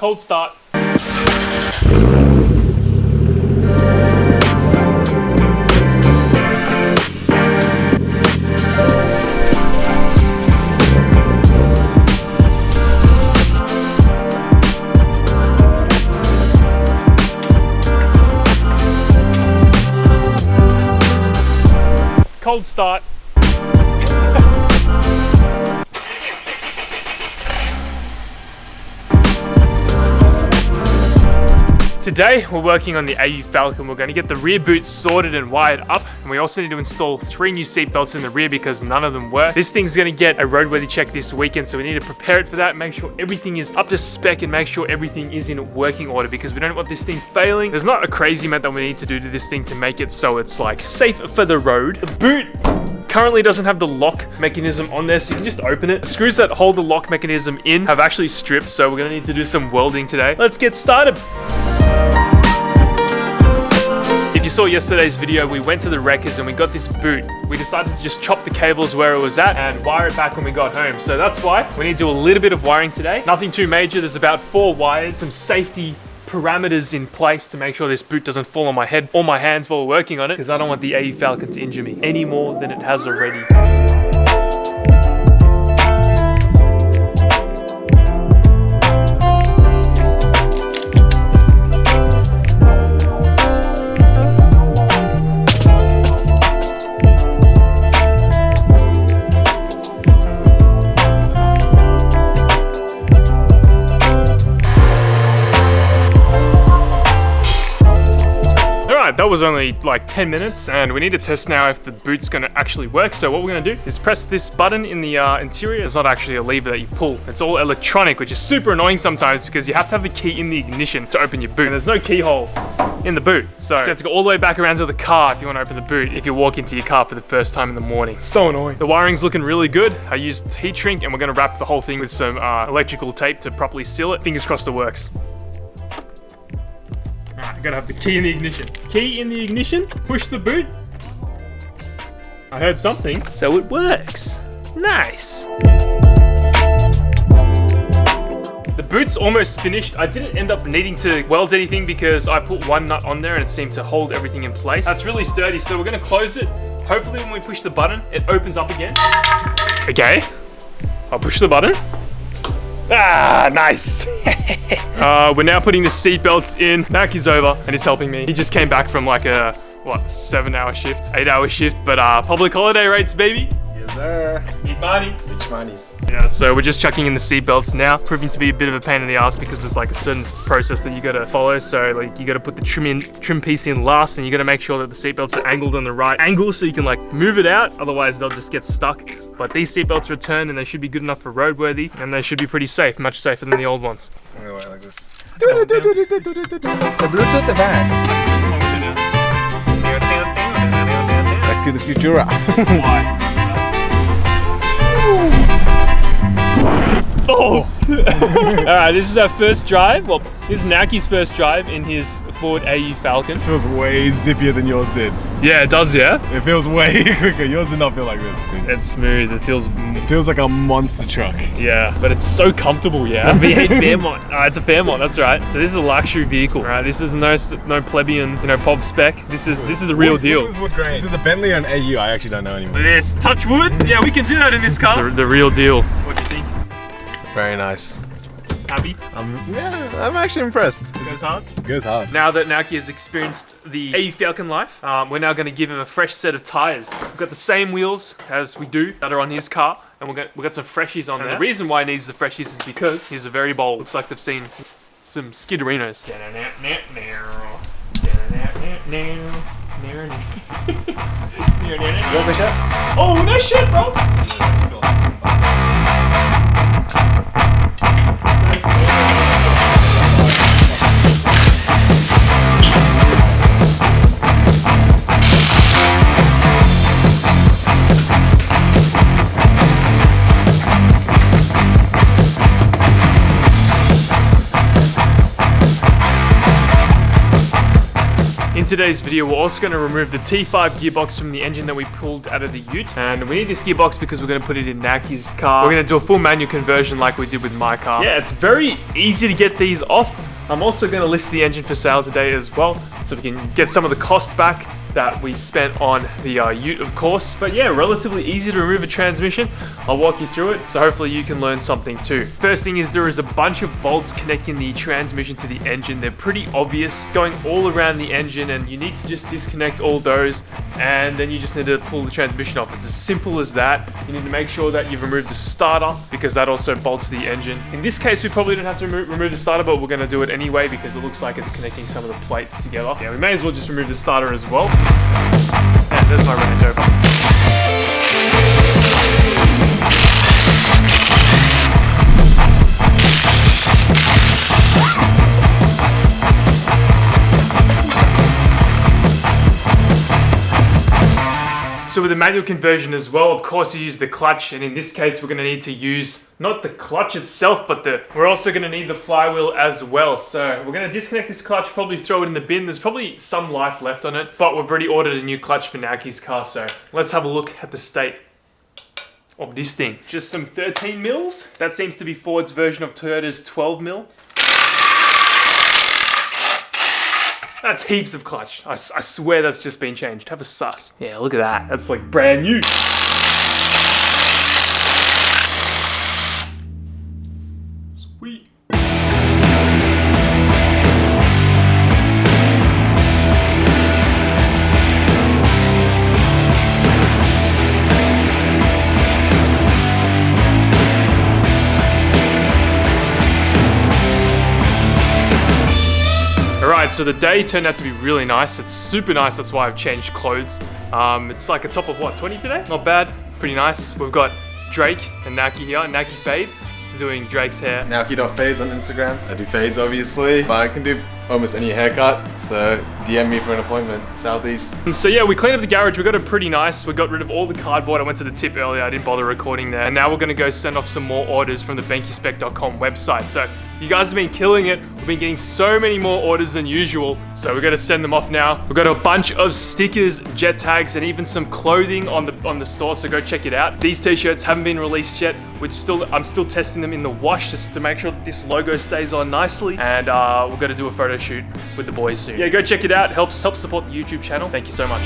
Cold start. Cold start. Today we're working on the AU Falcon. We're going to get the rear boots sorted and wired up, and we also need to install 3 new seat belts in the rear because none of them work. This thing's going to get a roadworthy check this weekend, so we need to prepare it for that, make sure everything is up to spec and make sure everything is in working order because we don't want this thing failing. There's not a crazy amount that we need to do to this thing to make it so it's like safe for the road. The boot currently doesn't have the lock mechanism on there, so you can just open it. The screws that hold the lock mechanism in have actually stripped, so we're going to need to do some welding today. Let's get started. If you saw yesterday's video, we went to the wreckers and we got this boot. We decided to just chop the cables where it was at and wire it back when we got home. So that's why we need to do a little bit of wiring today. Nothing too major. There's about 4 wires, some safety parameters in place to make sure this boot doesn't fall on my head or my hands while we're working on it, because I don't want the AU Falcon to injure me any more than it has already. That was only like 10 minutes and we need to test now if the boot's gonna actually work. So what we're gonna do is press this button in the interior. It's not actually a lever that you pull. It's all electronic, which is super annoying sometimes because you have to have the key in the ignition to open your boot. And there's no keyhole in the boot. So you have to go all the way back around to the car if you want to open the boot, if you walk into your car for the first time in the morning. So annoying. The wiring's looking really good. I used heat shrink and we're gonna wrap the whole thing with some electrical tape to properly seal it. Fingers crossed it works. Alright, gotta have the key in the ignition. Key in the ignition, push the boot. I heard something, so it works. Nice. The boot's almost finished. I didn't end up needing to weld anything because I put one nut on there and it seemed to hold everything in place. That's really sturdy, so we're gonna close it. Hopefully when we push the button, it opens up again. Okay, I'll push the button. Ah, nice. We're now putting the seat belts in. Naki's over and he's helping me. He just came back from like a, 7-hour shift, 8-hour shift, but public holiday rates, baby. Yes, sir. Need money. Which monies? Yeah, so we're just chucking in the seat belts now, proving to be a bit of a pain in the ass because there's like a certain process that you gotta follow. So like you gotta put the trim piece in last, and you gotta make sure that the seat belts are angled on the right angle so you can like move it out. Otherwise they'll just get stuck. But these seat belts return and they should be good enough for roadworthy, and they should be pretty safe, much safer than the old ones. Like this. The Bluetooth device. Back to the Futura. Oh! Alright, this is our first drive. Well, this is Naki's first drive in his Ford AU Falcon. This feels way zippier than yours did. Yeah, it does, yeah? It feels way quicker. Yours did not feel like this. It's smooth. It feels like a monster truck. Yeah, but it's so comfortable, yeah? V8 Fairmont. It's a Fairmont, that's right. So this is a luxury vehicle, right? This is no plebeian, POV spec. This is the real deal. This is a Bentley or an AU? I actually don't know anymore. Yes, touch wood. Yeah, we can do that in this car. The real deal. What do you think? Very nice. Happy? Yeah, I'm actually impressed. Goes hard? Goes hard. Now that Naki has experienced the AU Falcon life, we're now going to give him a fresh set of tires. We've got the same wheels as we do that are on his car, and we've got some freshies on there. The reason why he needs the freshies is because he's a very bold. Looks like they've seen some skiderinos. You got the shot? Oh, no shit, bro! In today's video, we're also going to remove the T5 gearbox from the engine that we pulled out of the Ute. And we need this gearbox because we're going to put it in Naki's car. We're going to do a full manual conversion like we did with my car. Yeah, it's very easy to get these off. I'm also going to list the engine for sale today as well, so we can get some of the costs back that we spent on the Ute, of course. But yeah, relatively easy to remove a transmission. I'll walk you through it, so hopefully you can learn something too. First thing is there is a bunch of bolts connecting the transmission to the engine. They're pretty obvious, going all around the engine, and you need to just disconnect all those, and then you just need to pull the transmission off. It's as simple as that. You need to make sure that you've removed the starter, because that also bolts the engine. In this case, we probably don't have to remove the starter, but we're gonna do it anyway, because it looks like it's connecting some of the plates together. Yeah, we may as well just remove the starter as well. And there's my Range Rover. So with the manual conversion as well, of course you use the clutch, and in this case we're going to need to use not the clutch itself, but we're also going to need the flywheel as well. So we're going to disconnect this clutch, probably throw it in the bin. There's probably some life left on it, but we've already ordered a new clutch for Naki's car, so let's have a look at the state of this thing. Just some 13 mils. That seems to be Ford's version of Toyota's 12 mil. That's heaps of clutch. I swear that's just been changed. Have a sus. Yeah, look at that. That's like brand new. Sweet. Alright, so the day turned out to be really nice. It's super nice, that's why I've changed clothes. It's like a top of what, 20 today? Not bad, pretty nice. We've got Drake and Naki here. Naki Fades. He's doing Drake's hair. Naki.fades on Instagram. I do fades, obviously, but I can do almost any haircut, so DM me for an appointment, Southeast. So yeah, we cleaned up the garage. We got it pretty nice. We got rid of all the cardboard. I went to the tip earlier. I didn't bother recording there. And now we're gonna go send off some more orders from the BenkiSpec.com website. So you guys have been killing it. We've been getting so many more orders than usual. So we're gonna send them off now. We've got a bunch of stickers, jet tags, and even some clothing on the store, so go check it out. These t-shirts haven't been released yet. I'm still testing them in the wash just to make sure that this logo stays on nicely. And we're gonna do a photo shoot with the boys soon. Yeah, go check it out. Helps support the YouTube channel. Thank you so much.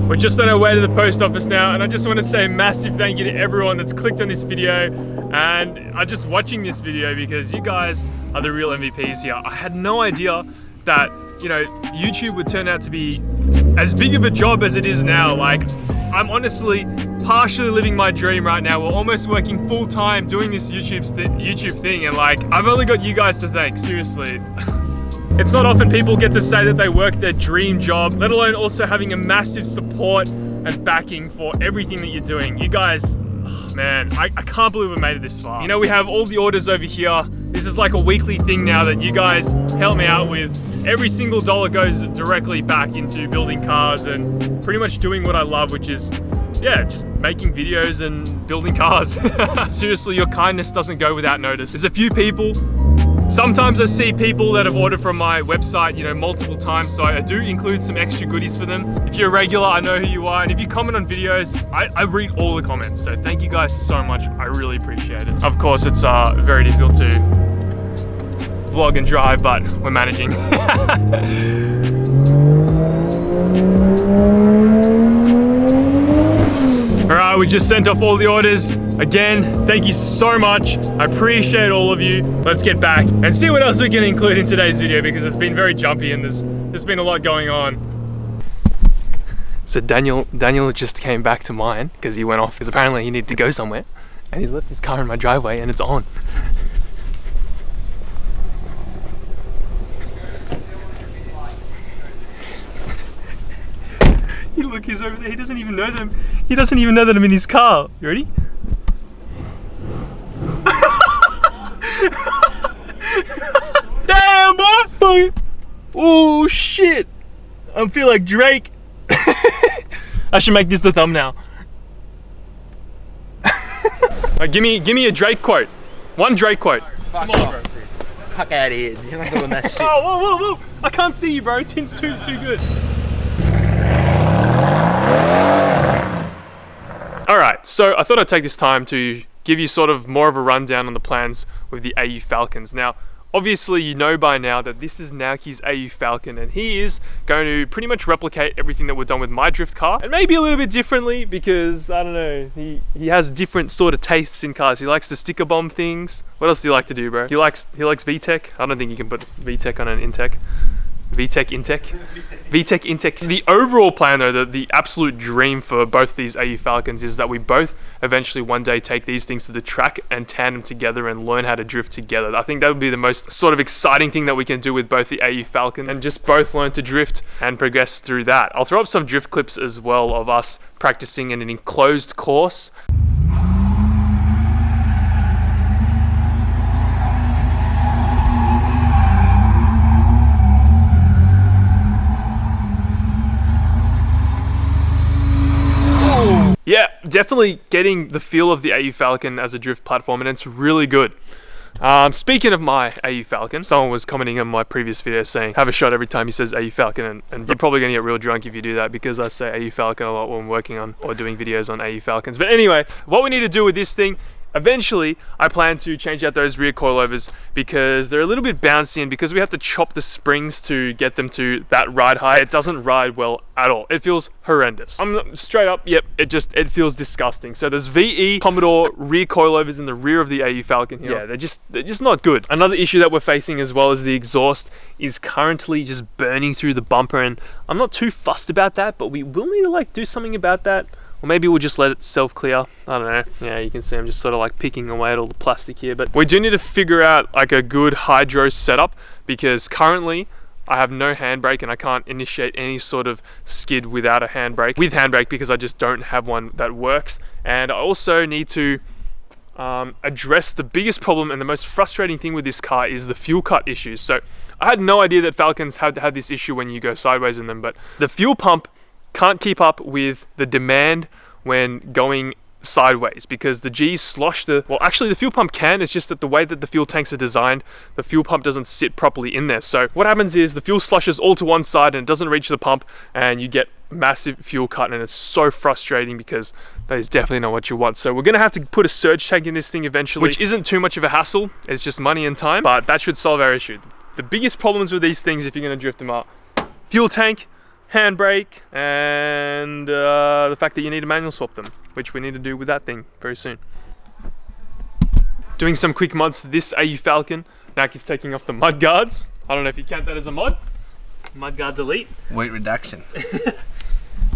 We're just on our way to the post office now, and I just want to say a massive thank you to everyone that's clicked on this video and are just watching this video, because you guys are the real MVPs here. I had no idea that, you know, YouTube would turn out to be as big of a job as it is now. Like, I'm honestly partially living my dream right now. We're almost working full time doing this YouTube thing, and like, I've only got you guys to thank, seriously. It's not often people get to say that they work their dream job, let alone also having a massive support and backing for everything that you're doing. You guys, oh man, I can't believe we made it this far. You know, we have all the orders over here. This is like a weekly thing now that you guys help me out with. Every single dollar goes directly back into building cars and pretty much doing what I love, which is, yeah, just making videos and building cars. Seriously, your kindness doesn't go without notice. There's a few people. Sometimes I see people that have ordered from my website, you know, multiple times, so I do include some extra goodies for them. If you're a regular, I know who you are, and if you comment on videos, I read all the comments, so thank you guys so much. I really appreciate it. Of course, it's very difficult to vlog and drive, but we're managing. Alright, we just sent off all the orders. Again, thank you so much. I appreciate all of you. Let's get back and see what else we can include in today's video, because it's been very jumpy and there's been a lot going on. So Daniel just came back to mine because he went off, because apparently he needed to go somewhere, and he's left his car in my driveway and it's on. Look, he's over there. He doesn't even know them. He doesn't even know that I'm in his car. You ready? Damn, boy! Oh shit! I feel like Drake. I should make this the thumbnail. Give me a Drake quote. One Drake quote. Come on, bro. Fuck out of here. You're not doing that shit. Oh, whoa. I can't see you, bro. Tin's too good. Alright, so I thought I'd take this time to give you sort of more of a rundown on the plans with the AU Falcons. Now, obviously you know by now that this is Naoki's AU Falcon, and he is going to pretty much replicate everything that we've done with my drift car, and maybe a little bit differently because, I don't know, he has different sort of tastes in cars. He likes to sticker bomb things. What else do you like to do, bro? He likes VTEC. I don't think you can put VTEC on an Intec. VTEC Intec. The overall plan though, the absolute dream for both these AU Falcons is that we both eventually one day take these things to the track and tandem together and learn how to drift together. I think that would be the most sort of exciting thing that we can do with both the AU Falcons, and just both learn to drift and progress through that. I'll throw up some drift clips as well of us practicing in an enclosed course. Yeah, definitely getting the feel of the AU Falcon as a drift platform, and it's really good. Speaking of my AU Falcon, someone was commenting on my previous video saying, have a shot every time he says AU Falcon, and you're probably going to get real drunk if you do that, because I say AU Falcon a lot when I'm working on or doing videos on AU Falcons. But anyway, what we need to do with this thing, eventually, I plan to change out those rear coilovers because they're a little bit bouncy, and because we have to chop the springs to get them to that ride height, it doesn't ride well at all. It feels horrendous. I'm straight up, yep, it feels disgusting. So there's VE Commodore rear coilovers in the rear of the AU Falcon here. Yeah, they're just not good. Another issue that we're facing as well as the exhaust is currently just burning through the bumper, and I'm not too fussed about that, but we will need to like do something about that. Or maybe we'll just let it self-clear. I don't know. Yeah, you can see I'm just sort of like picking away at all the plastic here. But we do need to figure out like a good hydro setup, because currently I have no handbrake and I can't initiate any sort of skid without a handbrake. With handbrake, because I just don't have one that works. And I also need to address the biggest problem and the most frustrating thing with this car is the fuel cut issues. So I had no idea that Falcons had this issue when you go sideways in them, but the fuel pump can't keep up with the demand when going sideways, because the G's slosh well, actually the fuel pump can, it's just that the way that the fuel tanks are designed, the fuel pump doesn't sit properly in there. So what happens is the fuel slushes all to one side and it doesn't reach the pump, and you get massive fuel cut, and it's so frustrating because that is definitely not what you want. So we're gonna have to put a surge tank in this thing eventually, which isn't too much of a hassle. It's just money and time, but that should solve our issue. The biggest problems with these things, if you're gonna drift them, are fuel tank, handbrake, and the fact that you need to manual swap them, which we need to do with that thing very soon. Doing some quick mods to this AU Falcon. Naki's taking off the mud guards. I don't know if you count that as a mod. Mud guard delete. Weight reduction.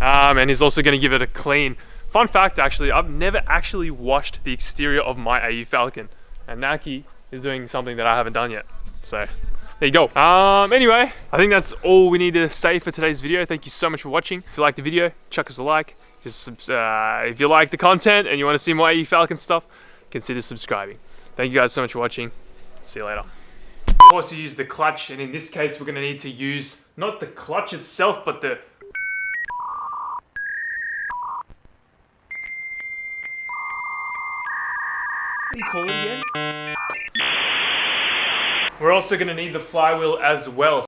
And he's also going to give it a clean. Fun fact, actually, I've never actually washed the exterior of my AU Falcon, and Naki is doing something that I haven't done yet. So there you go. Anyway, I think that's all we need to say for today's video. Thank you so much for watching. If you liked the video, chuck us a like. If you like the content and you want to see more AU Falcon stuff, consider subscribing. Thank you guys so much for watching. See you later. Of course, you use the clutch, and in this case, we're going to need to use not the clutch itself, but the... What do you call it again? We're also going to need the flywheel as well.